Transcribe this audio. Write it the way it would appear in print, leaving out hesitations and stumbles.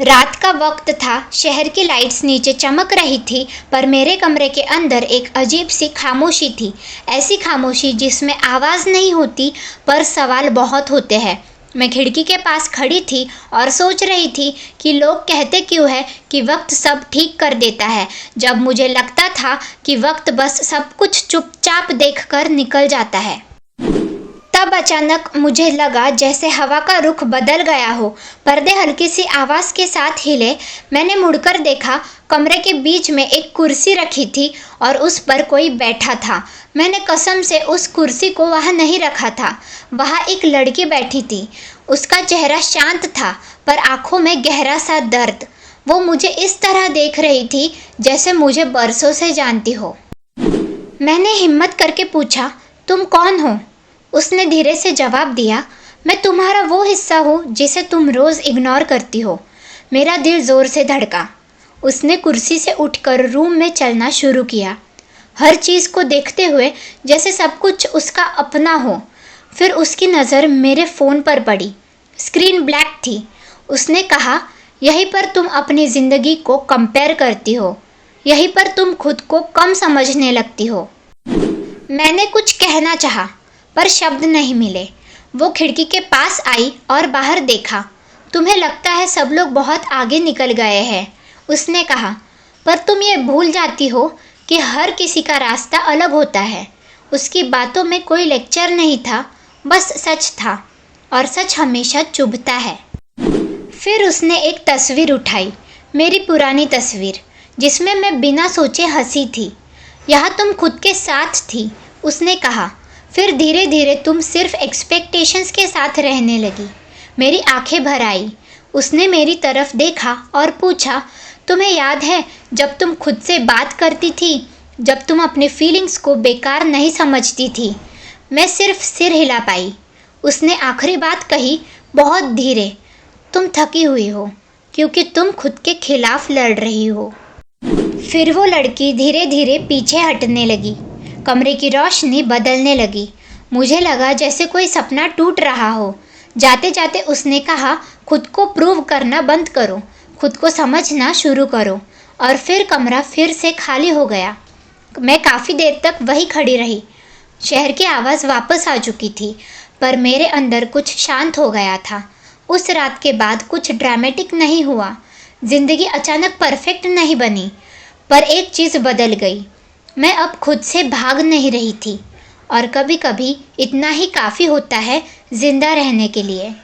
रात का वक्त था। शहर की लाइट्स नीचे चमक रही थी, पर मेरे कमरे के अंदर एक अजीब सी खामोशी थी। ऐसी खामोशी जिसमें आवाज़ नहीं होती, पर सवाल बहुत होते हैं। मैं खिड़की के पास खड़ी थी और सोच रही थी कि लोग कहते क्यों है कि वक्त सब ठीक कर देता है, जब मुझे लगता था कि वक्त बस सब कुछ चुपचाप देखकर निकल जाता है। तब अचानक मुझे लगा जैसे हवा का रुख बदल गया हो। पर्दे हल्की सी आवाज़ के साथ हिले। मैंने मुड़कर देखा। कमरे के बीच में एक कुर्सी रखी थी और उस पर कोई बैठा था। मैंने कसम से उस कुर्सी को वहाँ नहीं रखा था। वहाँ एक लड़की बैठी थी। उसका चेहरा शांत था, पर आंखों में गहरा सा दर्द। वो मुझे इस तरह देख रही थी जैसे मुझे बरसों से जानती हो। मैंने हिम्मत करके पूछा, तुम कौन हो? उसने धीरे से जवाब दिया, मैं तुम्हारा वो हिस्सा हूँ जिसे तुम रोज़ इग्नोर करती हो। मेरा दिल ज़ोर से धड़का। उसने कुर्सी से उठकर रूम में चलना शुरू किया, हर चीज़ को देखते हुए जैसे सब कुछ उसका अपना हो। फिर उसकी नज़र मेरे फ़ोन पर पड़ी। स्क्रीन ब्लैक थी। उसने कहा, यहीं पर तुम अपनी ज़िंदगी को कंपेयर करती हो, यहीं पर तुम खुद को कम समझने लगती हो। मैंने कुछ कहना चाहा, पर शब्द नहीं मिले। वो खिड़की के पास आई और बाहर देखा। तुम्हें लगता है सब लोग बहुत आगे निकल गए हैं, उसने कहा, पर तुम ये भूल जाती हो कि हर किसी का रास्ता अलग होता है। उसकी बातों में कोई लेक्चर नहीं था, बस सच था, और सच हमेशा चुभता है। फिर उसने एक तस्वीर उठाई, मेरी पुरानी तस्वीर, जिसमें मैं बिना सोचे हंसी थी। यहाँ तुम खुद के साथ थी, उसने कहा। फिर धीरे धीरे तुम सिर्फ एक्सपेक्टेशंस के साथ रहने लगी। मेरी आंखें भर आई। उसने मेरी तरफ देखा और पूछा, तुम्हें याद है जब तुम खुद से बात करती थी, जब तुम अपने फीलिंग्स को बेकार नहीं समझती थी? मैं सिर्फ सिर हिला पाई। उसने आखिरी बात कही, बहुत धीरे, तुम थकी हुई हो क्योंकि तुम खुद के खिलाफ लड़ रही हो। फिर वो लड़की धीरे धीरे पीछे हटने लगी। कमरे की रोशनी बदलने लगी। मुझे लगा जैसे कोई सपना टूट रहा हो। जाते जाते उसने कहा, खुद को प्रूव करना बंद करो, खुद को समझना शुरू करो। और फिर कमरा फिर से खाली हो गया। मैं काफ़ी देर तक वहीं खड़ी रही। शहर की आवाज़ वापस आ चुकी थी, पर मेरे अंदर कुछ शांत हो गया था। उस रात के बाद कुछ ड्रामेटिक नहीं हुआ। ज़िंदगी अचानक परफेक्ट नहीं बनी, पर एक चीज़ बदल गई। मैं अब खुद से भाग नहीं रही थी, और कभी कभी इतना ही काफ़ी होता है जिंदा रहने के लिए।